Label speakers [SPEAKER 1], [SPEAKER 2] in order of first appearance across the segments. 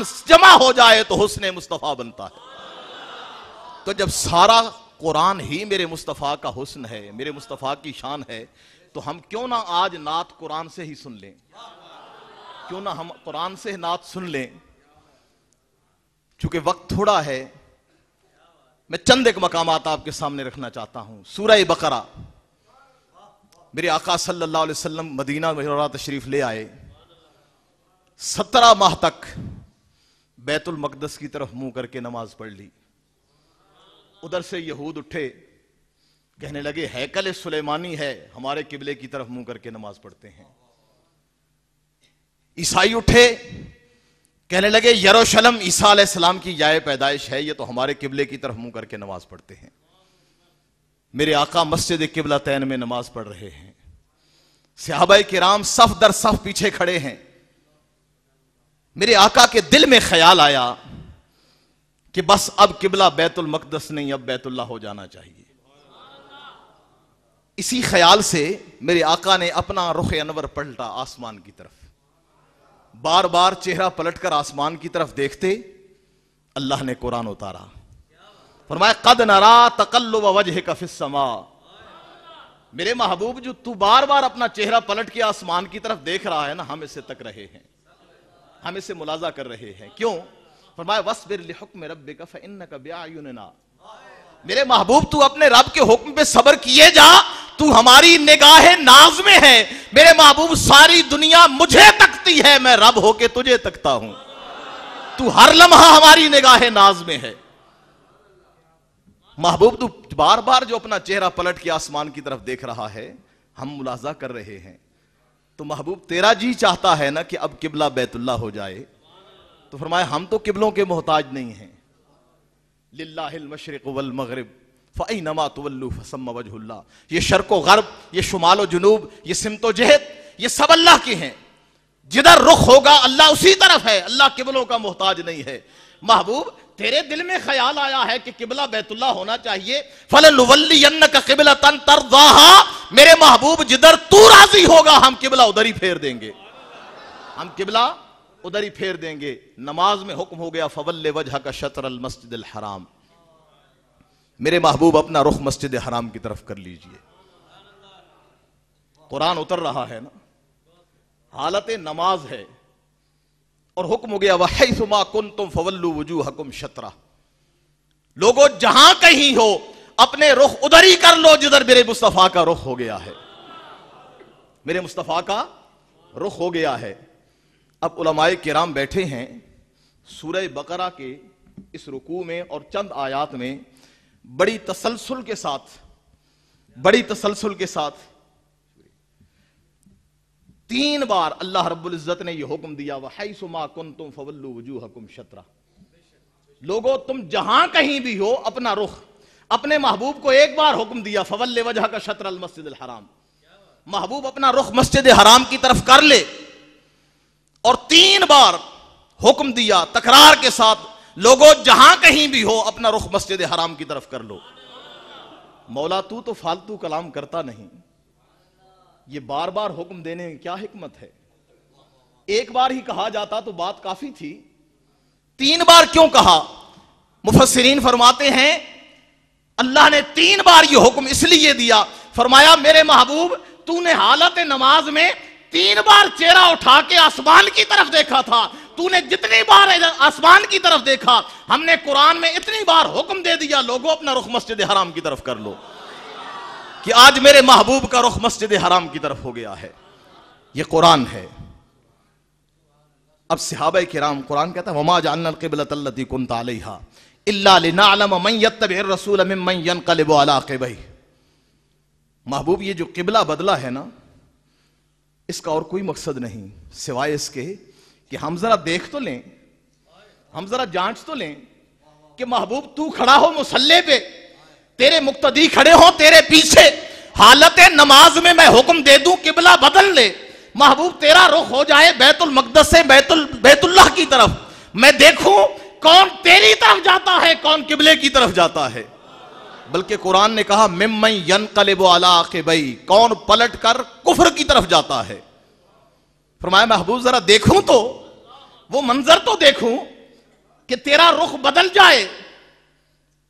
[SPEAKER 1] عقل جمع ہو جائے تو حسن مصطفیٰ بنتا ہے۔ تو جب سارا قرآن ہی میرے مصطفیٰ کا حسن ہے، میرے مصطفیٰ کی شان ہے، تو ہم کیوں نہ آج نعت قرآن سے ہی سن لیں؟ کیوں نہ ہم قرآن سے نعت سن لیں؟ چونکہ وقت تھوڑا ہے، میں چند ایک مقامات آپ کے سامنے رکھنا چاہتا ہوں۔ سورہ بقرہ، میرے آقا صلی اللہ علیہ وسلم مدینہ منورہ تشریف لے آئے، 17 ماہ تک بیت المقدس کی طرف منہ کر کے نماز پڑھ لی۔ ادھر سے یہود اٹھے، کہنے لگے ہیکل سلیمانی ہے، ہمارے قبلے کی طرف منہ کر کے نماز پڑھتے ہیں۔ عیسائی اٹھے، کہنے لگے یروشلم عیسیٰ علیہ السلام کی جائے پیدائش ہے، یہ تو ہمارے قبلے کی طرف منہ کر کے نماز پڑھتے ہیں۔ میرے آقا مسجد قبلتین میں نماز پڑھ رہے ہیں، صحابہ کرام صف در صف پیچھے کھڑے ہیں۔ میرے آقا کے دل میں خیال آیا کہ بس اب قبلہ بیت المقدس نہیں، اب بیت اللہ ہو جانا چاہیے۔ اسی خیال سے میرے آقا نے اپنا رخ انور پلٹا آسمان کی طرف، بار بار چہرہ پلٹ کر آسمان کی طرف دیکھتے، اللہ نے قرآن اتارا، فرمایا قد نرا تقلب وجہک فی السماء۔ میرے محبوب جو تو بار بار اپنا چہرہ پلٹ کے آسمان کی طرف دیکھ رہا ہے نا، ہم اسے تک رہے ہیں، ہم اسے ملاحظہ کر رہے ہیں۔ کیوں؟ فرمایا وَاصْبِرْ لِحُکْمِ رَبِّکَ فَإِنَّکَ بِأَعْیُنِنَا۔ میرے محبوب تو اپنے رب کے حکم پہ صبر کیے جا، تو ہماری نگاہ ناز میں ہے۔ میرے محبوب ساری دنیا مجھے تکتی ہے، میں رب ہو کے تجھے تکتا ہوں، تو ہر لمحہ ہماری نگاہ ناز میں ہے۔ محبوب تو بار بار جو اپنا چہرہ پلٹ کے آسمان کی طرف دیکھ رہا ہے، ہم ملاحظہ کر رہے ہیں۔ تو محبوب تیرا جی چاہتا ہے نا کہ اب قبلہ بیت اللہ ہو جائے، تو فرمایا ہم تو قبلوں کے محتاج نہیں ہیں۔ للہ المشرق والمغرب فأینما تولوا فثم وجہ اللہ۔ یہ شرق و غرب، یہ شمال و جنوب، یہ سمت و جہت، یہ سب اللہ کے ہیں، جدھر رخ ہوگا اللہ اسی طرف ہے، اللہ قبلوں کا محتاج نہیں ہے۔ محبوب تیرے دل میں خیال آیا ہے کہ قبلہ بیت اللہ ہونا چاہیے، فَلَنُوَلِّيَنَّكَ قِبْلَةً تَرْضَاهَا۔ میرے محبوب جدھر تو راضی ہوگا ہم قبلہ ادھر ہی پھیر دیں گے، ہم قبلہ ادھر ہی پھیر دیں گے۔ نماز میں حکم ہو گیا فَوَلِّ وَجْهَكَ شَطْرَ الْمَسْجِدِ الْحَرَامِ۔ میرے محبوب اپنا رخ مسجد حرام کی طرف کر لیجئے۔ قرآن اتر رہا ہے نا، حالت نماز ہے، اور حکم ہو گیا وَحَيْثُ مَا كُنْتُمْ فَوَلُّوا وُجُوهَكُمْ شَطْرَهُ۔ لوگو جہاں کہیں ہو اپنے رخ ادھر ہی کر لو جدھر میرے مصطفیٰ کا رخ ہو گیا ہے، میرے مصطفیٰ کا رخ ہو گیا ہے۔ اب علماء کرام بیٹھے ہیں، سورہ بقرہ کے اس رکوع میں اور چند آیات میں بڑی تسلسل کے ساتھ 3 بار اللہ رب العزت نے یہ حکم دیا وَحَيْثُ مَا كُنْتُمْ فَوَلُّوا وُجُوهَكُمْ شَطْرَهُ۔ لوگوں تم جہاں کہیں بھی ہو اپنا رخ، اپنے محبوب کو ایک بار حکم دیا فَوَلِّ وَجْهَكَ شَطْرَ الْمَسْجِدِ الْحَرَامِ، محبوب اپنا رخ مسجد حرام کی طرف کر لے، اور 3 بار حکم دیا تکرار کے ساتھ لوگوں جہاں کہیں بھی ہو اپنا رخ مسجد حرام کی طرف کر لو۔ مولا تو فالتو کلام کرتا نہیں، یہ بار بار حکم دینے میں کیا حکمت ہے؟ ایک بار ہی کہا جاتا تو بات کافی تھی، 3 بار کیوں کہا؟ مفسرین فرماتے ہیں اللہ نے 3 بار یہ حکم اس لیے دیا، فرمایا میرے محبوب تو نے حالت نماز میں 3 بار چہرہ اٹھا کے آسمان کی طرف دیکھا تھا، تو نے جتنی بار آسمان کی طرف دیکھا ہم نے قرآن میں اتنی بار حکم دے دیا لوگوں اپنا رخ مسجد حرام کی طرف کر لو، کہ آج میرے محبوب کا رخ مسجد حرام کی طرف ہو گیا ہے۔ یہ قرآن ہے۔ اب صحابہ کرام، قرآن کہتا ہے وَمَا جَعَلْنَا الْقِبْلَةَ الَّتِي كُنْتَ عَلَيْهَا إِلَّا لِنَعْلَمَ مَنْ يَتَّبِعِ الرَّسُولَ مِمَّنْ يَنْقَلِبُ عَلَىٰ عَقِبَيْهِ۔ محبوب یہ جو قبلہ بدلا ہے نا، اس کا اور کوئی مقصد نہیں سوائے اس کے کہ ہم ذرا دیکھ تو لیں، ہم ذرا جانچ تو لیں کہ محبوب تو کھڑا ہو مصلی پہ، تیرے مقتدی کھڑے ہو تیرے پیچھے، حالت نماز میں میں حکم دے دوں قبلہ بدل لے، محبوب تیرا رخ ہو جائے بیت المقدس سے بیت اللہ کی طرف، میں دیکھوں کون تیری طرف جاتا ہے کون قبلے کی طرف جاتا ہے۔ بلکہ قرآن نے کہا ممن ینقلب علی عقبیہ، کون پلٹ کر کفر کی طرف جاتا ہے۔ فرمایا محبوب ذرا دیکھوں تو، وہ منظر تو دیکھوں کہ تیرا رخ بدل جائے،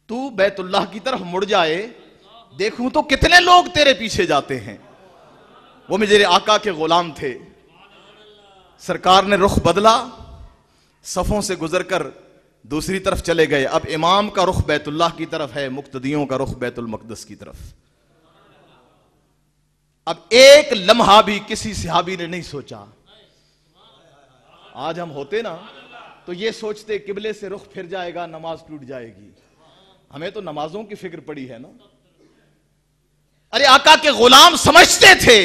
[SPEAKER 1] تو بیت اللہ کی طرف مڑ جائے، دیکھوں تو کتنے لوگ تیرے پیچھے جاتے ہیں۔ وہ میرے آقا کے غلام تھے، سرکار نے رخ بدلا، صفوں سے گزر کر دوسری طرف چلے گئے۔ اب امام کا رخ بیت اللہ کی طرف ہے، مقتدیوں کا رخ بیت المقدس کی طرف۔ اب ایک لمحہ بھی کسی صحابی نے نہیں سوچا، آج ہم ہوتے نا تو یہ سوچتے قبلے سے رخ پھر جائے گا، نماز ٹوٹ جائے گی۔ ہمیں تو نمازوں کی فکر پڑی ہے نا۔ ارے آقا کے غلام سمجھتے تھے،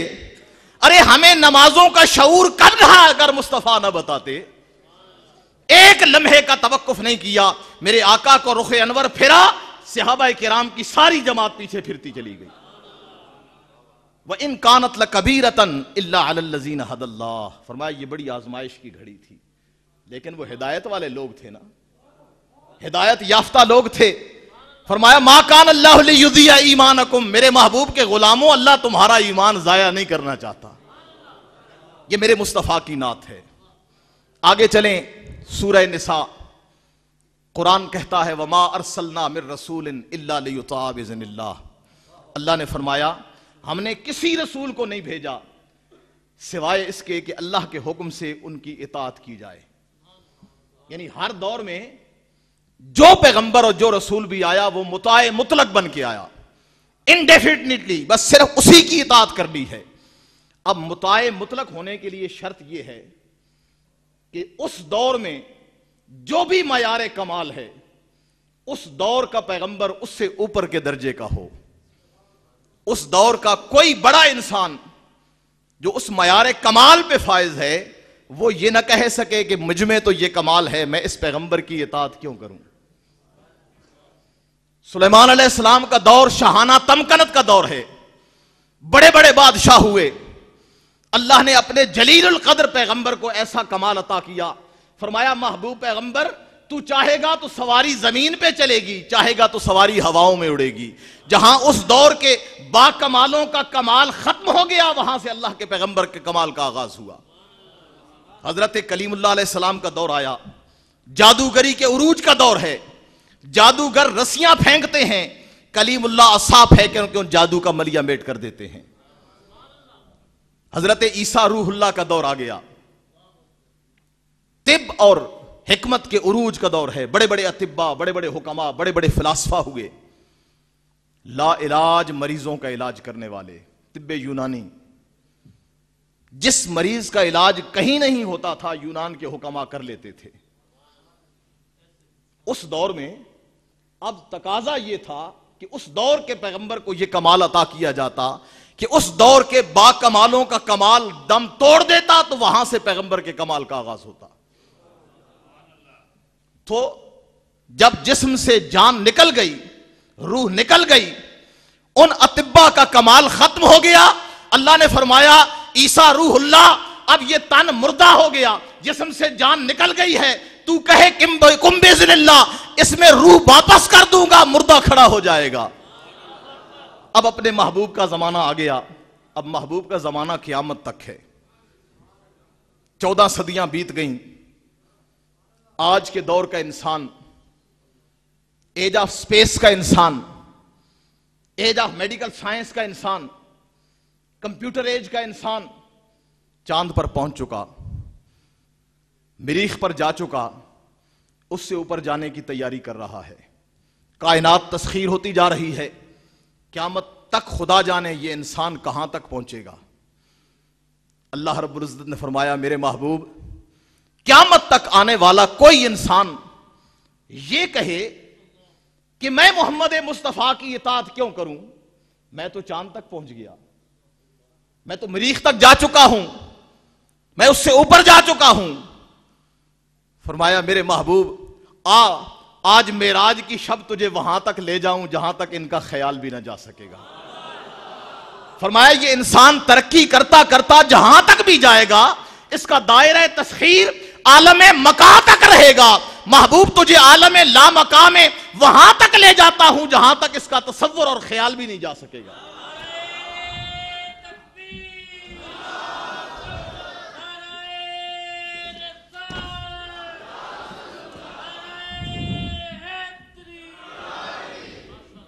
[SPEAKER 1] ارے ہمیں نمازوں کا شعور کب رہا اگر مصطفیٰ نہ بتاتے۔ ایک لمحے کا توقف نہیں کیا، میرے آقا کو رخ انور پھرا، صحابہ کرام کی ساری جماعت پیچھے پھرتی چلی گئی۔ وَإِن كَانَتْ لَكَبِيرَةً إِلَّا عَلَى الَّذِينَ هَدَى اللَّهُ، فرمایا یہ بڑی آزمائش کی گھڑی تھی، لیکن وہ ہدایت والے لوگ تھے نا، ہدایت یافتہ لوگ تھے۔ فرمایا مَا كَانَ اللَّهُ لِيُضِيعَ إِيمَانَكُمْ، میرے محبوب کے غلاموں، اللہ تمہارا ایمان ضائع نہیں کرنا چاہتا۔ یہ میرے مصطفیٰ کی نعت ہے۔ آگے چلیں، سورہ نساء، قرآن کہتا ہے وَمَا أَرْسَلْنَا مِن رَسُولٍ إِلَّا لِيُطَاعَ بِإِذْنِ اللَّهِ، اللہ نے فرمایا ہم نے کسی رسول کو نہیں بھیجا سوائے اس کے کہ اللہ کے حکم سے ان کی اطاعت کی جائے۔ یعنی ہر دور میں جو پیغمبر اور جو رسول بھی آیا وہ مطاع مطلق بن کے آیا، انڈیفینٹلی، بس صرف اسی کی اطاعت کرنی ہے۔ اب مطاع مطلق ہونے کے لیے شرط یہ ہے کہ اس دور میں جو بھی معیار کمال ہے، اس دور کا پیغمبر اس سے اوپر کے درجے کا ہو۔ اس دور کا کوئی بڑا انسان جو اس معیار کمال پہ فائز ہے، وہ یہ نہ کہہ سکے کہ مجھ میں تو یہ کمال ہے، میں اس پیغمبر کی اطاعت کیوں کروں۔ سلیمان علیہ السلام کا دور شاہانہ تمکنت کا دور ہے، بڑے بڑے بادشاہ ہوئے، اللہ نے اپنے جلیل القدر پیغمبر کو ایسا کمال عطا کیا، فرمایا محبوب پیغمبر تو چاہے گا تو سواری زمین پہ چلے گی، چاہے گا تو سواری ہواؤں میں اڑے گی۔ جہاں اس دور کے با کمالوں کا کمال ختم ہو گیا، وہاں سے اللہ کے پیغمبر کے کمال کا آغاز ہوا۔ حضرت کلیم اللہ علیہ السلام کا دور آیا، جادوگری کے عروج کا دور ہے، جادوگر رسیاں پھینکتے ہیں، کلیم اللہ اصحاب ہے کہ ان جادو کا ملیہ میٹ کر دیتے ہیں۔ حضرت عیسیٰ روح اللہ کا دور آ گیا، طب اور حکمت کے عروج کا دور ہے، بڑے بڑے اطباء، بڑے بڑے حکماء، بڑے بڑے فلاسفہ ہوئے، لا علاج مریضوں کا علاج کرنے والے، طب یونانی، جس مریض کا علاج کہیں نہیں ہوتا تھا یونان کے حکماء کر لیتے تھے۔ اس دور میں اب تقاضا یہ تھا کہ اس دور کے پیغمبر کو یہ کمال عطا کیا جاتا کہ اس دور کے با کمالوں کا کمال دم توڑ دیتا تو وہاں سے پیغمبر کے کمال کا آغاز ہوتا۔ تو جب جسم سے جان نکل گئی، روح نکل گئی، ان اطباء کا کمال ختم ہو گیا، اللہ نے فرمایا عیسیٰ روح اللہ، اب یہ تن مردہ ہو گیا، جسم سے جان نکل گئی ہے، تو کہے کم بِإِذْنِ اللَّهِ، اس میں روح واپس کر دوں گا، مردہ کھڑا ہو جائے گا۔ اب اپنے محبوب کا زمانہ آ گیا، اب محبوب کا زمانہ قیامت تک ہے، 14 صدیاں بیت گئیں۔ آج کے دور کا انسان، ایج آف سپیس کا انسان، ایج آف میڈیکل سائنس کا انسان، کمپیوٹر ایج کا انسان چاند پر پہنچ چکا، مریخ پر جا چکا، اس سے اوپر جانے کی تیاری کر رہا ہے، کائنات تسخیر ہوتی جا رہی ہے، قیامت تک خدا جانے یہ انسان کہاں تک پہنچے گا۔ اللہ رب العزت نے فرمایا میرے محبوب قیامت تک آنے والا کوئی انسان یہ کہے کہ میں محمد مصطفیٰ کی اطاعت کیوں کروں، میں تو چاند تک پہنچ گیا، میں تو مریخ تک جا چکا ہوں، میں اس سے اوپر جا چکا ہوں۔ فرمایا میرے محبوب آج معراج کی شب تجھے وہاں تک لے جاؤں جہاں تک ان کا خیال بھی نہ جا سکے گا۔ فرمایا یہ انسان ترقی کرتا کرتا جہاں تک بھی جائے گا، اس کا دائرہ تسخیر عالم مکا تک رہے گا۔ محبوب تجھے عالم لا مکا میں وہاں تک لے جاتا ہوں جہاں تک اس کا تصور اور خیال بھی نہیں جا سکے گا۔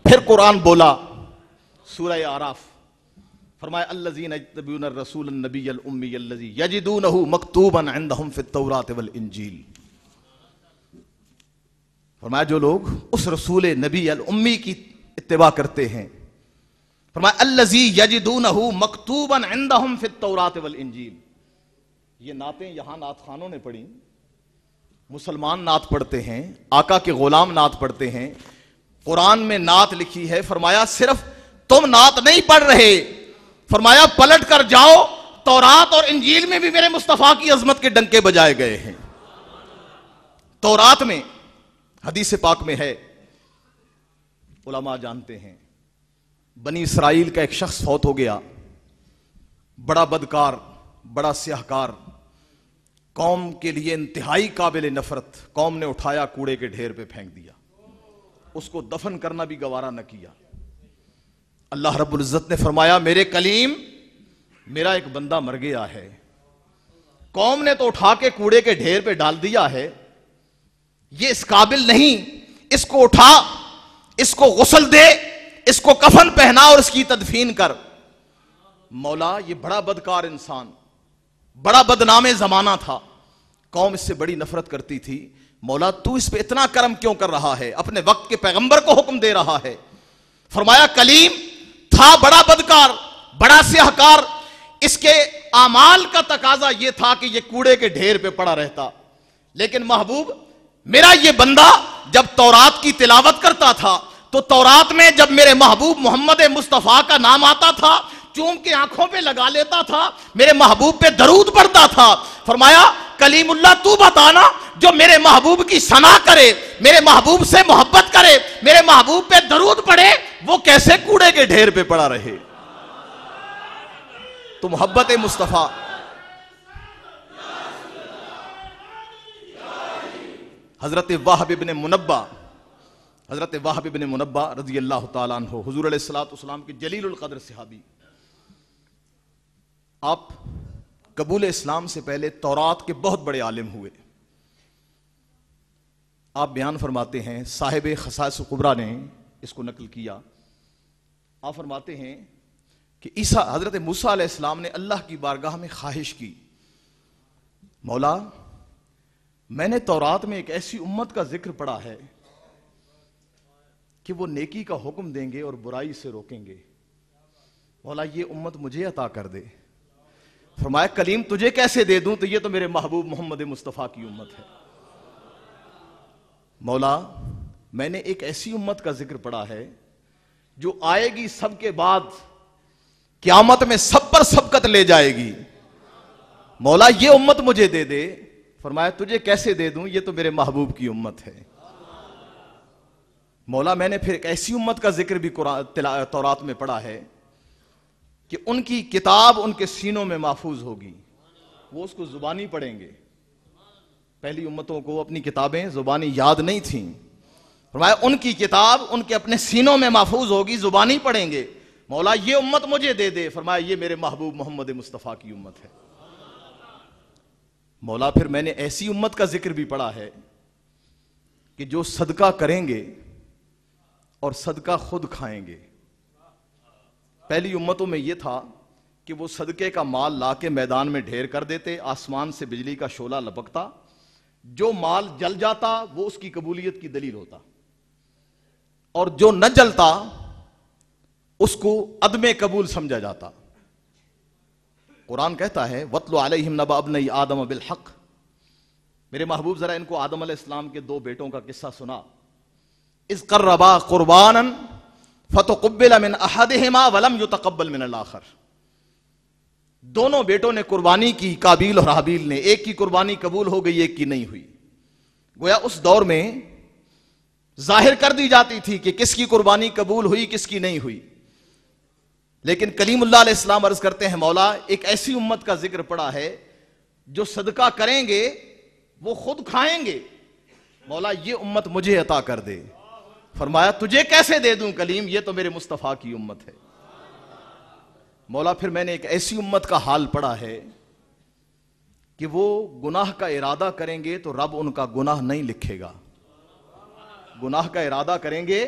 [SPEAKER 1] پھر قرآن بولا سورہ آراف، فرمایا الذین یتبعون الرسول النبی الامی الذی یجدونہ مکتوبا عندہم فی التوراۃ والانجیل، فرمایا جو لوگ اس رسول نبی الامی کی اتباع کرتے ہیں، فرمایا الذی یجدونہ مکتوبا عندہم فی التوراۃ والانجیل. یہ نعتیں یہاں نعت خانوں نے پڑھی، مسلمان نعت پڑھتے ہیں، آقا کے غلام نعت پڑھتے ہیں، قرآن میں نعت لکھی ہے. فرمایا صرف تم نعت نہیں پڑھ رہے، فرمایا پلٹ کر جاؤ تورات اور انجیل میں بھی میرے مصطفیٰ کی عظمت کے ڈنکے بجائے گئے ہیں. تورات میں حدیث پاک میں ہے، علماء جانتے ہیں، بنی اسرائیل کا ایک شخص فوت ہو گیا، بڑا بدکار، بڑا سیاہکار، قوم کے لیے انتہائی قابل نفرت. قوم نے اٹھایا کوڑے کے ڈھیر پہ پھینک دیا، اس کو دفن کرنا بھی گوارا نہ کیا. اللہ رب العزت نے فرمایا میرے کلیم، میرا ایک بندہ مر گیا ہے، قوم نے تو اٹھا کے کوڑے کے ڈھیر پہ ڈال دیا ہے، یہ اس قابل نہیں، اس کو اٹھا، اس کو غسل دے، اس کو کفن پہنا اور اس کی تدفین کر. مولا یہ بڑا بدکار انسان، بڑا بدنام زمانہ تھا، قوم اس سے بڑی نفرت کرتی تھی، مولا تو اس پہ اتنا کرم کیوں کر رہا ہے، اپنے وقت کے پیغمبر کو حکم دے رہا ہے. فرمایا کلیم تھا بڑا بدکار، بڑا سیاہکار، اس کے اعمال کا تقاضا یہ تھا کہ یہ کوڑے کے ڈھیر پہ پڑا رہتا، لیکن محبوب میرا یہ بندہ جب تورات کی تلاوت کرتا تھا تو تورات میں جب میرے محبوب محمد مصطفیٰ کا نام آتا تھا چوم کے آنکھوں پہ لگا لیتا تھا، میرے محبوب پہ درود پڑھتا تھا. فرمایا کلیم اللہ تو بتانا جو میرے محبوب کی ثنا کرے، میرے محبوب سے محبت کرے، میرے محبوب پہ درود پڑھے، وہ کیسے کوڑے کے ڈھیر پہ پڑا رہے. تو محبت مصطفیٰ حضرت وہب ابن منبہ رضی اللہ تعالیٰ عنہ، حضور علیہ السلام کے جلیل القدر صحابی، آپ قبول اسلام سے پہلے تورات کے بہت بڑے عالم ہوئے. آپ بیان فرماتے ہیں، صاحب خصائص کبریٰ نے اس کو نقل کیا. آپ فرماتے ہیں کہ حضرت موسیٰ علیہ السلام نے اللہ کی بارگاہ میں خواہش کی، مولا میں نے تورات میں ایک ایسی امت کا ذکر پڑھا ہے کہ وہ نیکی کا حکم دیں گے اور برائی سے روکیں گے، مولا یہ امت مجھے عطا کر دے. فرمایا کلیم تجھے کیسے دے دوں، تو یہ تو میرے محبوب محمد مصطفیٰ کی امت ہے. مولا میں نے ایک ایسی امت کا ذکر پڑھا ہے جو آئے گی سب کے بعد قیامت میں سب پر سبقت لے جائے گی، مولا یہ امت مجھے دے دے. فرمایا تجھے کیسے دے دوں، یہ تو میرے محبوب کی امت ہے. مولا میں نے پھر ایک ایسی امت کا ذکر بھی تورات میں پڑھا ہے کہ ان کی کتاب ان کے سینوں میں محفوظ ہوگی، وہ اس کو زبانی پڑھیں گے. پہلی امتوں کو اپنی کتابیں زبانی یاد نہیں تھیں، فرمایا ان کی کتاب ان کے اپنے سینوں میں محفوظ ہوگی، زبانی پڑھیں گے. مولا یہ امت مجھے دے دے. فرمایا یہ میرے محبوب محمد مصطفیٰ کی امت ہے. مولا پھر میں نے ایسی امت کا ذکر بھی پڑھا ہے کہ جو صدقہ کریں گے اور صدقہ خود کھائیں گے. پہلی امتوں میں یہ تھا کہ وہ صدقے کا مال لا کے میدان میں ڈھیر کر دیتے، آسمان سے بجلی کا شعلہ لپکتا، جو مال جل جاتا وہ اس کی قبولیت کی دلیل ہوتا، اور جو نہ جلتا اس کو عدم قبول سمجھا جاتا. قرآن کہتا ہے وَاتْلُ عَلَيْهِمْ نَبَأَ ابْنَيْ آدَمَ بِالْحَقِّ. میرے محبوب ذرا ان کو آدم علیہ السلام کے دو بیٹوں کا قصہ سنا. اِذْ قَرَّبَا قُرْبَانًا فَتُقُبِّلَ مِنْ أَحَدِهِمَا وَلَمْ يُتَقَبَّلْ مِنَ الْآخَرِ. دونوں بیٹوں نے قربانی کی، قابیل اور حابیل نے، ایک کی قربانی قبول ہو گئی، ایک کی نہیں ہوئی. گویا اس دور میں ظاہر کر دی جاتی تھی کہ کس کی قربانی قبول ہوئی کس کی نہیں ہوئی. لیکن کلیم اللہ علیہ السلام عرض کرتے ہیں مولا ایک ایسی امت کا ذکر پڑا ہے جو صدقہ کریں گے وہ خود کھائیں گے، مولا یہ امت مجھے عطا کر دے. فرمایا تجھے کیسے دے دوں کلیم، یہ تو میرے مصطفیٰ کی امت ہے. مولا پھر میں نے ایک ایسی امت کا حال پڑھا ہے کہ وہ گناہ کا ارادہ کریں گے تو رب ان کا گناہ نہیں لکھے گا. گناہ کا ارادہ کریں گے،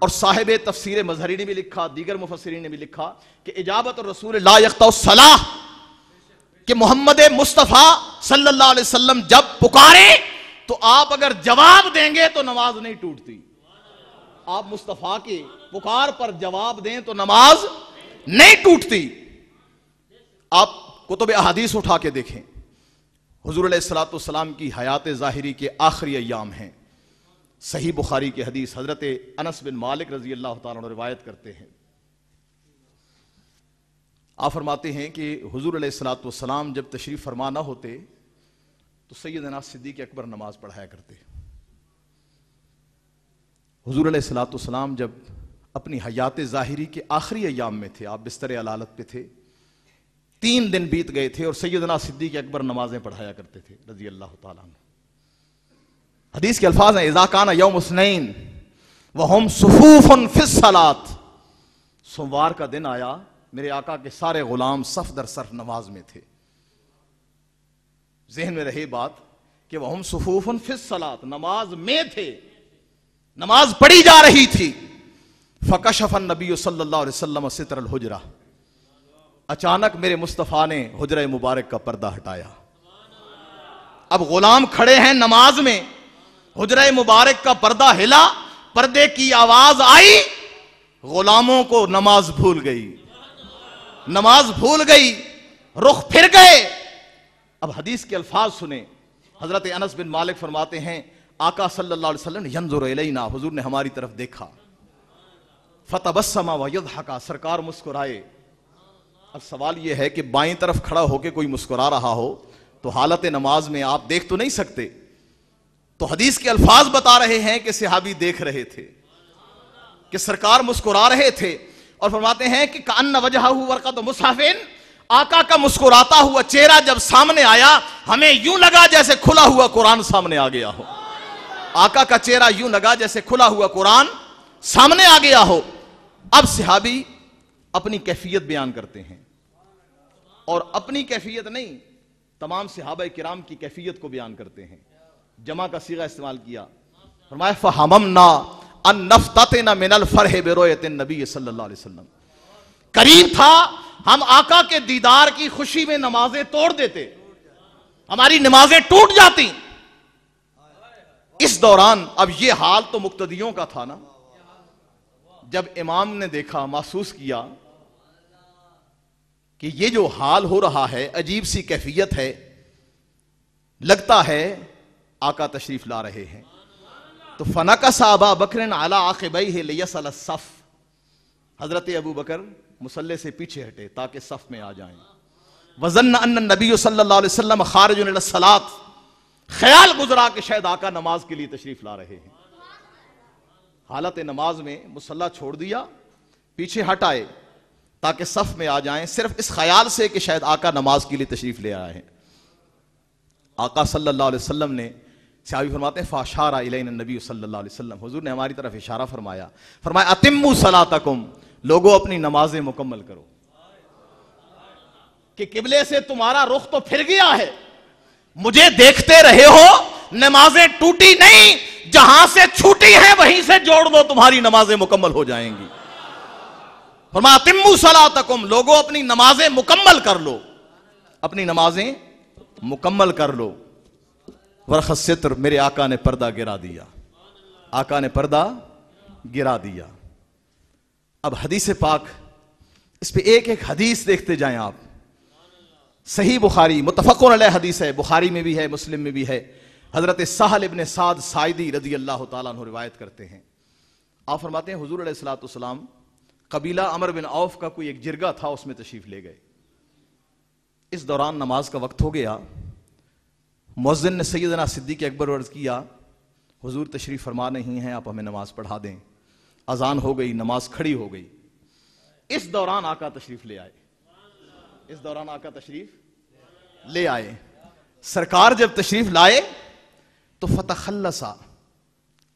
[SPEAKER 1] اور صاحب تفسیر مظہری نے بھی لکھا، دیگر مفسرین نے بھی لکھا کہ اجابت الرسول لا یقطع الصلاۃ، کہ محمد مصطفیٰ صلی اللہ علیہ وسلم جب پکارے تو آپ اگر جواب دیں گے تو نماز نہیں ٹوٹتی. آپ مصطفیٰ کے پکار پر جواب دیں تو نماز نہیں ٹوٹتی. آپ کتب احادیث اٹھا کے دیکھیں، حضور علیہ الصلوۃ والسلام کی حیات ظاہری کے آخری ایام ہیں. صحیح بخاری کی حدیث، حضرت انس بن مالک رضی اللہ تعالیٰ عنہ روایت کرتے ہیں. آپ فرماتے ہیں کہ حضور علیہ الصلوۃ والسلام جب تشریف فرما نہ ہوتے تو سیدنا صدیق اکبر نماز پڑھایا کرتے. حضور علیہ الصلوۃ والسلام جب اپنی حیات ظاہری کے آخری ایام میں تھے، آپ بستر علالت پہ تھے، 3 دن بیت گئے تھے اور سیدنا صدیق اکبر نمازیں پڑھایا کرتے تھے رضی اللہ تعالیٰ عنہ. حدیث کے الفاظ ہیں اذا کان یوم اثنین وہم صفوف فی الصلاۃ، سوموار کا دن آیا، میرے آقا کے سارے غلام صف در صف نماز میں تھے. ذہن میں رہے بات کہ وہم صفوف فی الصلاۃ، نماز میں تھے، نماز پڑھی جا رہی تھی. فکشف النبی صلی اللہ علیہ وسلم ستر الحجرہ، اچانک میرے مصطفیٰ نے حجرہ مبارک کا پردہ ہٹایا. اب غلام کھڑے ہیں نماز میں، حجرہ مبارک کا پردہ ہلا، پردے کی آواز آئی، غلاموں کو نماز بھول گئی، نماز بھول گئی، رخ پھر گئے. اب حدیث کے الفاظ سنیں. حضرت انس بن مالک فرماتے ہیں آقا صلی اللہ علیہ وسلم ینظر الینا، حضور نے ہماری طرف دیکھا، فتبسم ویضحک، سرکار مسکرائے. اب سوال یہ ہے کہ بائیں طرف کھڑا ہو کے کوئی مسکرا رہا ہو تو حالت نماز میں آپ دیکھ تو نہیں سکتے. تو حدیث کے الفاظ بتا رہے ہیں کہ صحابی دیکھ رہے تھے کہ سرکار مسکرا رہے تھے. اور فرماتے ہیں کہ کأن وجہہ ورقۃ مصحف، آقا کا مسکراتا ہوا چہرہ جب سامنے آیا ہمیں یوں لگا جیسے کھلا ہوا قرآن سامنے آ گیا ہو. آقا کا چہرہ یوں لگا جیسے کھلا ہوا قرآن سامنے آ گیا ہو. اب صحابی اپنی کیفیت بیان کرتے ہیں، اور اپنی کیفیت نہیں، تمام صحابہ کرام کی کیفیت کو بیان کرتے ہیں. جمع کا صیغہ استعمال کیا، فرمایا فہممنا ان نفتتنا من الفرح برؤیت النبی صلی اللہ علیہ وسلم، قریب تھا ہم آقا کے دیدار کی خوشی میں نمازیں توڑ دیتے، ہماری نمازیں ٹوٹ جاتی. اس دوران اب یہ حال تو مقتدیوں کا تھا نا. جب امام نے دیکھا، محسوس کیا کہ یہ جو حال ہو رہا ہے عجیب سی کیفیت ہے، لگتا ہے آقا تشریف لا رہے ہیں، تو فنکس ابا بکر علی عقبیہ لیصل الصف، حضرت ابو بکر مصلی سے پیچھے ہٹے تاکہ صف میں آ جائیں. وظن ان النبی صلی اللہ علیہ وسلم خارج الی الصلاۃ، خیال گزرا کہ شاید آقا نماز کے لیے تشریف لا رہے ہیں. حالت نماز میں مصلی چھوڑ دیا، پیچھے ہٹ آئے تاکہ صف میں آ جائیں، صرف اس خیال سے کہ شاید آقا نماز کے لیے تشریف لے آئے ہیں. آقا صلی اللہ علیہ وسلم نے، صحابی فرماتے ہیں فاشار الینا النبی صلی اللہ علیہ وسلم، حضور نے ہماری طرف اشارہ فرمایا، فرمایا اتموا صلاتکم، لوگوں اپنی نمازیں مکمل کرو. کہ قبلے سے تمہارا رخ تو پھر گیا ہے، مجھے دیکھتے رہے ہو، نمازیں ٹوٹی نہیں، جہاں سے چھوٹی ہیں وہیں سے جوڑ دو، تمہاری نمازیں مکمل ہو جائیں گی. فرمایا اتموا صلاتکم، لوگوں اپنی نمازیں مکمل کر لو، اپنی نمازیں مکمل کر لو. ورخ الستر، میرے آقا نے پردہ گرا دیا، آقا نے پردہ گرا دیا. اب حدیث پاک، اس پہ ایک ایک حدیث دیکھتے جائیں آپ. صحیح بخاری متفقون علیہ حدیث ہے، بخاری میں بھی ہے، مسلم میں بھی ہے. حضرت سہل ابن سعد ساعدی رضی اللہ تعالیٰ عنہ روایت کرتے ہیں. آپ فرماتے ہیں حضور علیہ الصلوۃ والسلام قبیلہ عمر بن عوف کا کوئی ایک جرگہ تھا، اس میں تشریف لے گئے. اس دوران نماز کا وقت ہو گیا. مؤذن نے سیدنا صدیق اکبر عرض کیا حضور تشریف فرما نہیں ہیں، آپ ہمیں نماز پڑھا دیں. اذان ہو گئی، نماز کھڑی ہو گئی. اس دوران آقا تشریف لے آئے، اس دوران آقا تشریف لے آئے. سرکار جب تشریف لائے تو فتخلصا،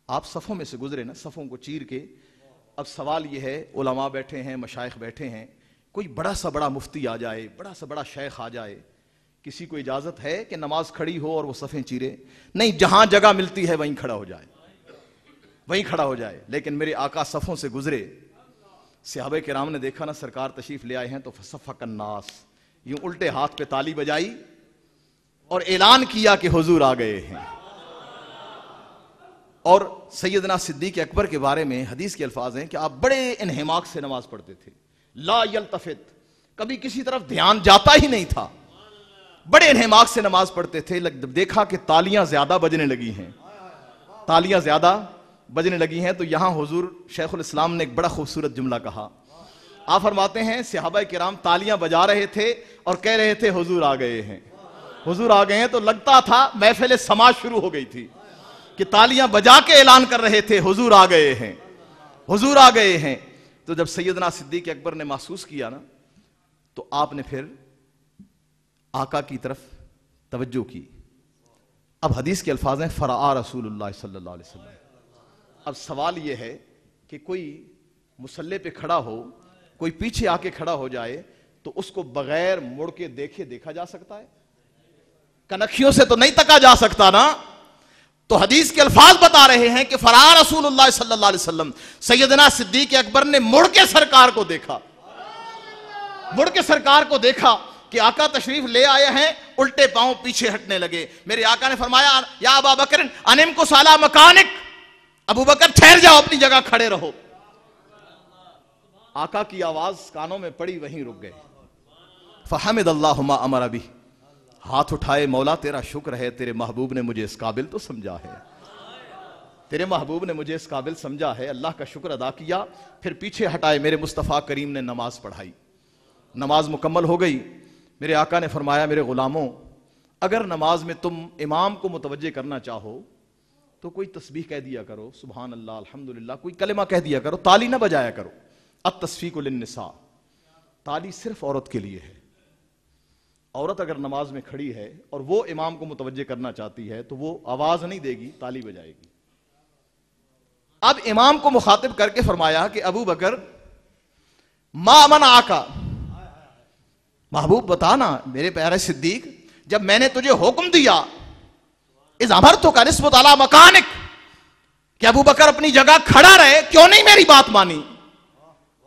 [SPEAKER 1] آپ صفوں میں سے گزرے نا، صفوں کو چیر کے. اب سوال یہ ہے، علماء بیٹھے ہیں، مشائخ بیٹھے ہیں، کوئی بڑا سا بڑا مفتی آ جائے، بڑا سا بڑا شیخ آ جائے، کسی کو اجازت ہے کہ نماز کھڑی ہو اور وہ صفیں چیرے؟ نہیں، جہاں جگہ ملتی ہے وہیں کھڑا ہو جائے. وہیں کھڑا ہو جائے. لیکن میرے آقا صفوں سے گزرے, صحابہ کرام نے دیکھا نا سرکار تشریف لے آئے ہیں, تو فصفق الناس, یوں الٹے ہاتھ پہ تالی بجائی اور اعلان کیا کہ حضور آ گئے ہیں. اور سیدنا صدیق اکبر کے بارے میں حدیث کے الفاظ ہیں کہ آپ بڑے انہماک سے نماز پڑھتے تھے, لا یلتفت, کبھی کسی طرف دھیان جاتا ہی نہیں تھا, بڑے انہماک سے نماز پڑھتے تھے. دیکھا کہ تالیاں زیادہ بجنے لگی ہیں, تالیاں زیادہ بجنے لگی ہیں, تو یہاں حضور شیخ الاسلام نے ایک بڑا خوبصورت جملہ کہا. آپ فرماتے ہیں صحابہ کرام تالیاں بجا رہے تھے اور کہہ رہے تھے حضور آ گئے ہیں, حضور آ گئے ہیں. تو لگتا تھا محفل سماج شروع ہو گئی تھی کہ تالیاں بجا کے اعلان کر رہے تھے حضور آ گئے ہیں, حضور آ گئے ہیں. تو جب سیدنا صدیق اکبر نے محسوس کیا نا, تو آپ نے پھر آقا کی طرف توجہ کی. اب حدیث کے الفاظ ہیں فرآ رسول اللہ صلی اللہ علیہ وسلم. اب سوال یہ ہے کہ کوئی مصلی پہ کھڑا ہو, کوئی پیچھے آ کے کھڑا ہو جائے, تو اس کو بغیر مڑ کے دیکھے دیکھا جا سکتا ہے؟ کنکھیوں سے تو نہیں تکا جا سکتا نا. تو حدیث کے الفاظ بتا رہے ہیں کہ فرآ رسول اللہ صلی اللہ علیہ وسلم, سیدنا صدیق اکبر نے مڑ کے سرکار کو دیکھا, مڑ کے سرکار کو دیکھا کہ آقا تشریف لے آئے ہیں, الٹے پاؤں پیچھے ہٹنے لگے. میرے آقا نے فرمایا یا ابا بکر انم کو سالا مکانک, ابو بکر ٹھہر جاؤ, اپنی جگہ کھڑے رہو. آقا کی آواز کانوں میں پڑی, وہیں رک گئے. فحمد اللہ ما امر بہ, ہاتھ اٹھائے, مولا تیرا شکر ہے, تیرے محبوب نے مجھے اس قابل تو سمجھا ہے, تیرے محبوب نے مجھے اس قابل سمجھا ہے. اللہ کا شکر ادا کیا. پھر پیچھے ہٹائے, میرے مصطفیٰ کریم نے نماز پڑھائی, نماز مکمل ہو گئی. میرے آقا نے فرمایا میرے غلاموں, اگر نماز میں تم امام کو متوجہ کرنا چاہو تو کوئی تسبیح کہہ دیا کرو, سبحان اللہ, الحمدللہ, کوئی کلمہ کہہ دیا کرو, تالی نہ بجایا کرو. التصفیق للنساء, تالی صرف عورت کے لیے ہے. عورت اگر نماز میں کھڑی ہے اور وہ امام کو متوجہ کرنا چاہتی ہے تو وہ آواز نہیں دے گی, تالی بجائے گی. اب امام کو مخاطب کر کے فرمایا کہ ابو بکر ما منعک, محبوب بتا نا میرے پیارے صدیق, جب میں نے تجھے حکم دیا اذ امرتک ان اثبت علی مکانک, کہ ابو بکر اپنی جگہ کھڑا رہے, کیوں نہیں میری بات مانی؟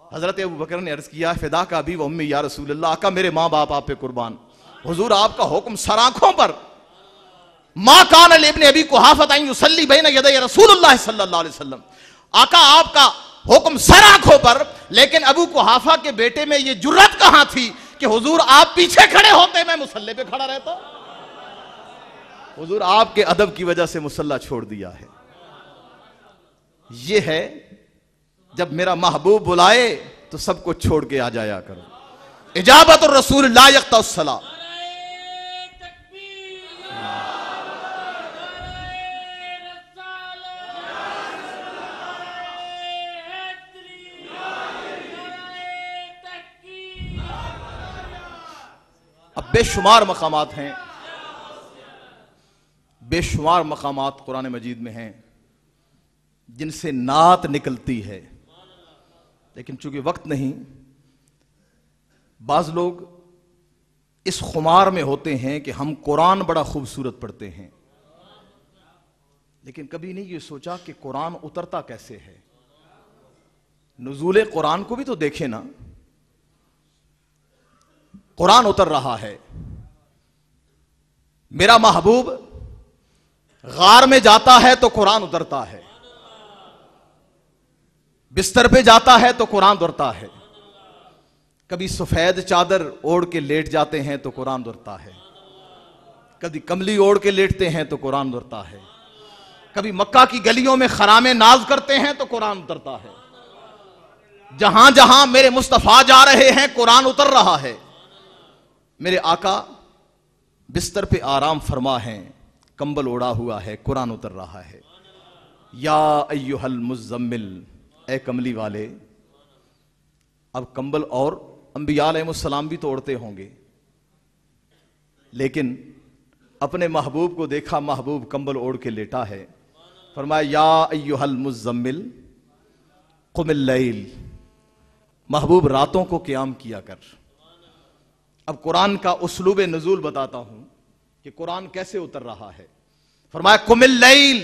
[SPEAKER 1] حضرت ابو بکر نے عرض کیا فداک ابی و امی یا رسول اللہ, آقا میرے ماں باپ آپ پہ قربان, حضور آپ کا حکم سر آنکھوں پر. ما کان لابن ابی قحافہ ان یصلی بین یدی رسول اللہ صلی اللہ علیہ وسلم, آقا آپ کا حکم سر آنکھوں پر, لیکن ابو قحافہ کے بیٹے میں یہ جرت کہاں تھی کہ حضور آپ پیچھے کھڑے ہوتے, میں مصلی پہ کھڑا رہتا. حضور آپ کے ادب کی وجہ سے مصلی چھوڑ دیا ہے. یہ ہے جب میرا محبوب بلائے تو سب کو چھوڑ کے آ جایا کرو. اجابت الرسول لا یقطع الصلاۃ. اب بے شمار مقامات ہیں, بے شمار مقامات قرآن مجید میں ہیں جن سے نعت نکلتی ہے, لیکن چونکہ وقت نہیں, بعض لوگ اس خمار میں ہوتے ہیں کہ ہم قرآن بڑا خوبصورت پڑھتے ہیں, لیکن کبھی نہیں یہ سوچا کہ قرآن اترتا کیسے ہے. نزول قرآن کو بھی تو دیکھیں نا, قرآن اتر رہا ہے. میرا محبوب غار میں جاتا ہے تو قرآن اترتا ہے, بستر پہ جاتا ہے تو قرآن اترتا ہے, کبھی سفید چادر اوڑھ کے لیٹ جاتے ہیں تو قرآن اترتا ہے, کبھی کملی اوڑھ کے لیٹتے ہیں تو قرآن اترتا ہے, کبھی مکہ کی گلیوں میں خرامے ناز کرتے ہیں تو قرآن اترتا ہے. جہاں جہاں میرے مصطفیٰ جا رہے ہیں قرآن اتر رہا ہے. میرے آقا بستر پہ آرام فرما ہیں, کمبل اوڑھا ہوا ہے, قرآن اتر رہا ہے. یا ایھا المزمل, اے کملی والے. اب کمبل اور انبیاء علیہ السلام بھی تو اوڑھتے ہوں گے, لیکن اپنے محبوب کو دیکھا, محبوب کمبل اوڑھ کے لیٹا ہے. فرمایا یا ایھا المزمل قم اللیل, محبوب راتوں کو قیام کیا کر. اب قرآن کا اسلوب نزول بتاتا ہوں کہ قرآن کیسے اتر رہا ہے. فرمایا قم اللیل,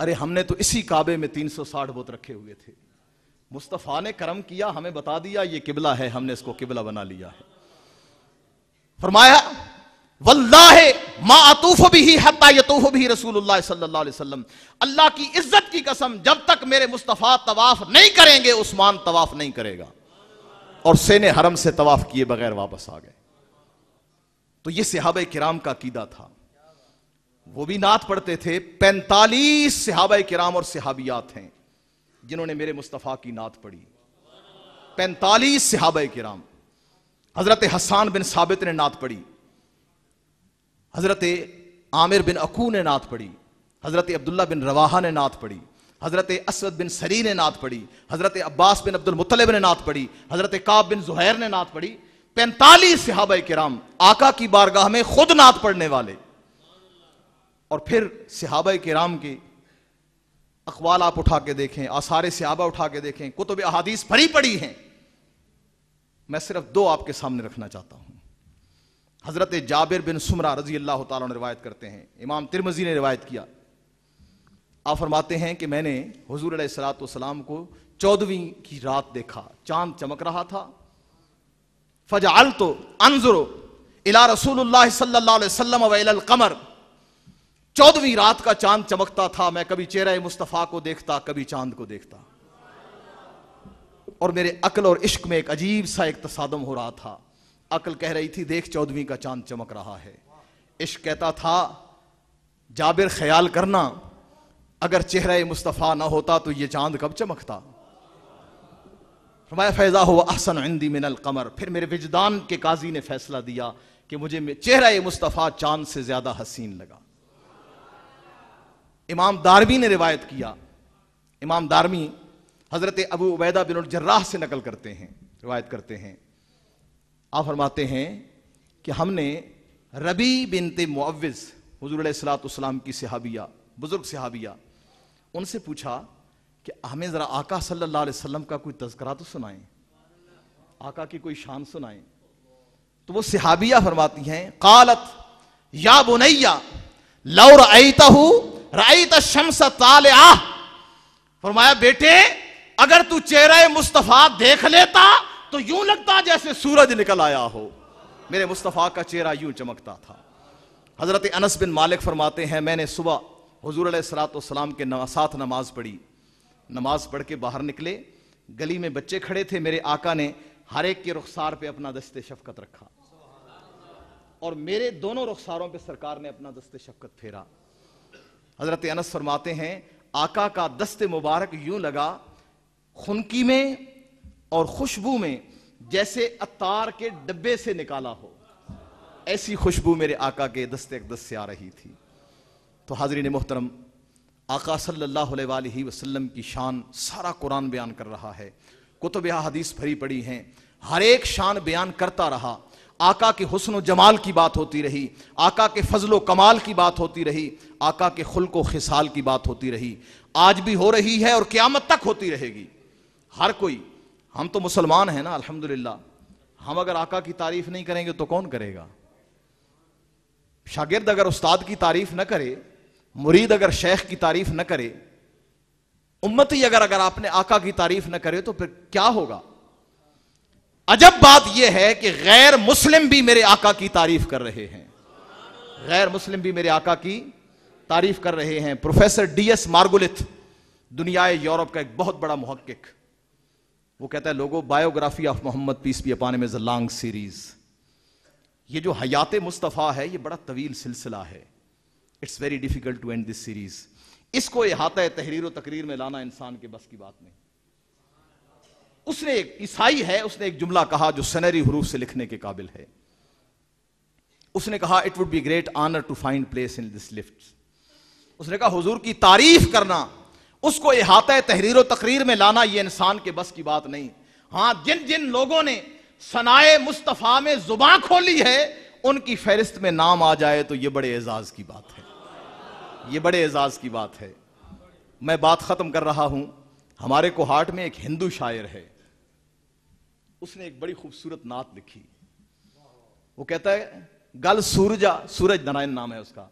[SPEAKER 1] ارے ہم نے تو اسی کعبے میں 360 بت رکھے ہوئے تھے، مصطفیٰ نے کرم کیا، ہمیں بتا دیا یہ قبلہ ہے، ہم نے اس کو قبلہ بنا لیا ہے۔ فرمایا واللہ ما اطوف به حتی یطوف به رسول اللہ صلی اللہ علیہ وسلم، اللہ کی عزت کی قسم جب تک میرے مصطفیٰ طواف نہیں کریں گے عثمان طواف نہیں کرے گا، اور سین حرم سے طواف کیے بغیر واپس آ گئے۔ تو یہ صحابہ کرام کا عقیدہ تھا، وہ بھی نعت پڑھتے تھے۔ 45 صحابہ کرام اور صحابیات ہیں جنہوں نے میرے مصطفیٰ کی نعت پڑھی، 45 صحابہ کرام۔ حضرت حسان بن ثابت نے نعت پڑھی، حضرت عامر بن عقو نے نعت پڑھی، حضرت عبداللہ بن رواحہ نے نعت پڑھی، حضرت اسود بن سری نے نعت پڑھی، حضرت عباس بن عبد المطلب نے نعت پڑھی، حضرت کعب بن زہیر نے نعت پڑھی۔ 45 صحابہ کرام آقا کی بارگاہ میں خود نعت پڑھنے والے۔ اور پھر صحابہ کرام کے اقوال آپ اٹھا کے دیکھیں، آثار صحابہ اٹھا کے دیکھیں، کتب احادیث بھری پڑی ہیں۔ میں صرف 2 آپ کے سامنے رکھنا چاہتا ہوں۔ حضرت جابر بن سمرہ رضی اللہ تعالیٰ عنہ روایت کرتے ہیں، امام ترمذی نے روایت کیا، آپ فرماتے ہیں کہ میں نے حضور علیہ الصلوۃ والسلام کو 14ویں کی رات دیکھا، چاند چمک رہا تھا۔ فجعلت انظر الی رسول اللہ صلی اللہ علیہ وسلم والی القمر، 14ویں رات کا چاند چمکتا تھا، میں کبھی چہرہ مصطفیٰ کو دیکھتا کبھی چاند کو دیکھتا، اور میرے عقل اور عشق میں ایک عجیب سا ایک تصادم ہو رہا تھا۔ عقل کہہ رہی تھی دیکھ 14ویں کا چاند چمک رہا ہے، عشق کہتا تھا جابر خیال کرنا اگر چہرہ مصطفیٰ نہ ہوتا تو یہ چاند کب چمکتا۔ فرمایا فیضا ہوا احسن عندی من القمر، پھر میرے وجدان کے قاضی نے فیصلہ دیا کہ مجھے چہرہ مصطفیٰ چاند سے زیادہ حسین لگا۔ امام دارمی نے روایت کیا، امام دارمی حضرت ابو عبیدہ بن الجراح سے نقل کرتے ہیں، روایت کرتے ہیں، آپ فرماتے ہیں کہ ہم نے ربی بنت معوذ حضور علیہ الصلوۃ والسلام کی صحابیہ، بزرگ صحابیہ، ان سے پوچھا کہ ہمیں ذرا آقا صلی اللہ علیہ وسلم کا کوئی تذکرہ تو سنائیں، آقا کی کوئی شان سنائیں۔ تو وہ صحابیہ فرماتی ہیں قالت یا بنیہ لو رأیتہ رأیت الشمس طالعہ، فرمایا بیٹے اگر تو چہرہ مصطفیٰ دیکھ لیتا تو یوں لگتا جیسے سورج نکل آیا ہو، میرے مصطفیٰ کا چہرہ یوں چمکتا تھا۔ حضرت انس بن مالک فرماتے ہیں میں نے صبح حضور علیہ الصلوۃ والسلام کے ساتھ نماز پڑھی، نماز پڑھ کے باہر نکلے، گلی میں بچے کھڑے تھے، میرے آقا نے ہر ایک کے رخسار پہ اپنا دست شفقت رکھا، اور میرے دونوں رخساروں پہ سرکار نے اپنا دست شفقت پھیرا۔ حضرت انس فرماتے ہیں آقا کا دست مبارک یوں لگا خنکی میں اور خوشبو میں جیسے عطار کے ڈبے سے نکالا ہو، ایسی خوشبو میرے آقا کے دست اقدس سے آ رہی تھی۔ تو حاضرین محترم، آقا صلی اللہ علیہ وآلہ وسلم کی شان سارا قرآن بیان کر رہا ہے، کتب حدیث بھری پڑی ہیں، ہر ایک شان بیان کرتا رہا۔ آقا کے حسن و جمال کی بات ہوتی رہی، آقا کے فضل و کمال کی بات ہوتی رہی، آقا کے خلق و خصال کی بات ہوتی رہی، آج بھی ہو رہی ہے اور قیامت تک ہوتی رہے گی۔ ہر کوئی، ہم تو مسلمان ہیں نا الحمدللہ، ہم اگر آقا کی تعریف نہیں کریں گے تو کون کرے گا؟ شاگرد اگر استاد کی تعریف نہ کرے، مرید اگر شیخ کی تعریف نہ کرے، امتی اگر آپ نے آقا کی تعریف نہ کرے تو پھر کیا ہوگا؟ عجب بات یہ ہے کہ غیر مسلم بھی میرے آقا کی تعریف کر رہے ہیں، غیر مسلم بھی میرے آقا کی تعریف کر رہے ہیں۔ پروفیسر ڈی ایس مارگولتھ دنیائے یورپ کا ایک بہت بڑا محقق، وہ کہتا ہے لوگوں biography of Muhammad peace be upon him is a long series, یہ جو حیات مصطفیٰ ہے یہ بڑا طویل سلسلہ ہے، it's very difficult to and this series, اس کو احاطہ تحریر و تقریر میں لانا انسان کے بس کی بات نہیں۔ اس نے ایک عیسائی ہے، اس نے ایک جملہ کہا جو سنہری حروف سے لکھنے کے قابل ہے، اس نے کہا it would be great honour to find place in this lift, اس نے کہا حضور کی تعریف کرنا، اس کو احاطہ تحریر و تقریر میں لانا یہ انسان کے بس کی بات نہیں۔ ہاں جن جن لوگوں نے ثنائے مصطفیٰ میں زباں کھولی ہے ان کی فہرست میں نام آ جائے تو یہ بڑے اعزاز کی بات ہے، یہ بڑے اعزاز کی بات ہے۔ میں بات ختم کر رہا ہوں، ہمارے کوہاٹ میں ایک ہندو شاعر ہے، اس نے ایک بڑی خوبصورت نعت لکھی، وہ کہتا ہے گل سورجا، سورج نارائن نام ہے اس کا،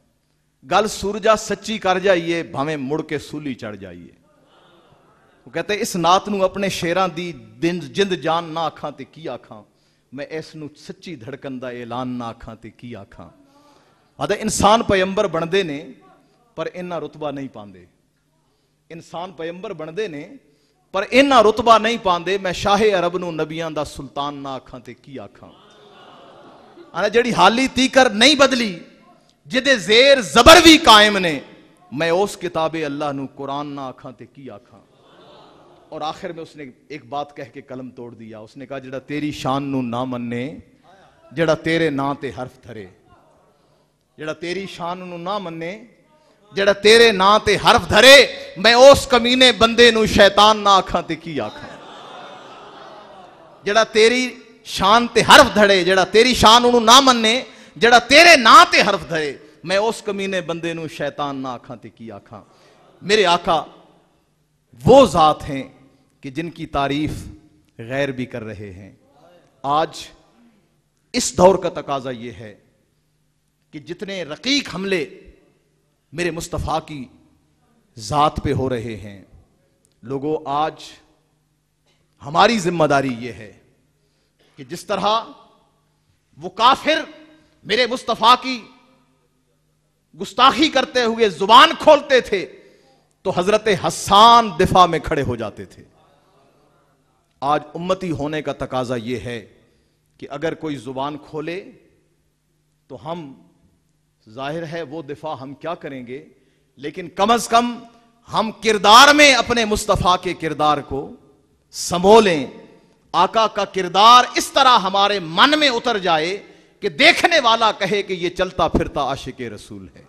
[SPEAKER 1] گل سورجا سچی کر جائیے بھاویں مڑ کے سولی چڑھ جائیے. وہ کہتے اس نات نو اپنے شیراں دی جند جان نہ آکھاں تے کی آکھاں, میں اس نو سچی دھڑکن دا اعلان نہ آکھاں تے کی آکھاں. آدھے انسان پیمبر بندے نے پر انہاں رتبہ نہیں پاندے. انسان پیمبر بندے نے پر انہاں رتبہ نہیں پاندے. میں شاہ عرب نو نبیاں دا سلطان نہ آکھاں تے کی آکھاں. آدھے جڑی حالی تیکر نہیں بدلی جدے زیر زبر بھی قائم نے, میں اس کتاب اللہ نو قرآن نہ آکھاں تے کی آکھاں. اور آخر میں اس نے ایک بات کہہ کے قلم توڑ دیا. اس نے کہا جڑا تیری شان نو نہ مننے, جڑا تیرے نا تے حرف دھرے. جڑا تیری شان نو نہ مننے, جڑا تیرے نا تے حرف دھرے, میں اس کمینے بندے نو شیطان نہ آکھاں تے کی آکھاں. جڑا تیری شان تے حرف دھڑے, جڑا تیری شان نو نہ مننے, جڑا تیرے نا تے حرف دھرے, میں اس کمینے بندے نو شیطان نہ آکھاں تے کی آکھاں. میرے آقا وہ ذات ہیں کہ جن کی تعریف غیر بھی کر رہے ہیں. آج اس دور کا تقاضا یہ ہے کہ جتنے رقیق حملے میرے مصطفیٰ کی ذات پہ ہو رہے ہیں, لوگوں آج ہماری ذمہ داری یہ ہے کہ جس طرح وہ کافر میرے مصطفیٰ کی گستاخی کرتے ہوئے زبان کھولتے تھے تو حضرت حسان دفاع میں کھڑے ہو جاتے تھے. آج امتی ہونے کا تقاضا یہ ہے کہ اگر کوئی زبان کھولے تو ہم, ظاہر ہے وہ دفاع ہم کیا کریں گے, لیکن کم از کم ہم کردار میں اپنے مصطفیٰ کے کردار کو سمولیں. آقا کا کردار اس طرح ہمارے من میں اتر جائے کہ دیکھنے والا کہے کہ یہ چلتا پھرتا عاشق رسول ہے.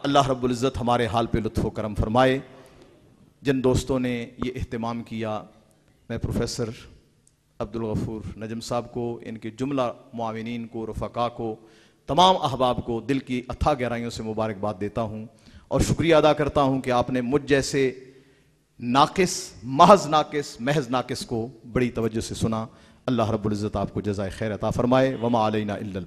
[SPEAKER 1] اللہ رب العزت ہمارے حال پہ لطف و کرم فرمائے. جن دوستوں نے یہ اہتمام کیا, میں پروفیسر عبدالغفور نجم صاحب کو, ان کے جملہ معاونین کو, رفقا کو, تمام احباب کو دل کی اتھا گہرائیوں سے مبارکباد دیتا ہوں اور شکریہ ادا کرتا ہوں کہ آپ نے مجھ جیسے ناقص, محض ناقص کو بڑی توجہ سے سنا. اللہ رب العزت آپ کو جزائے خیر عطا فرمائے. وما علینا الا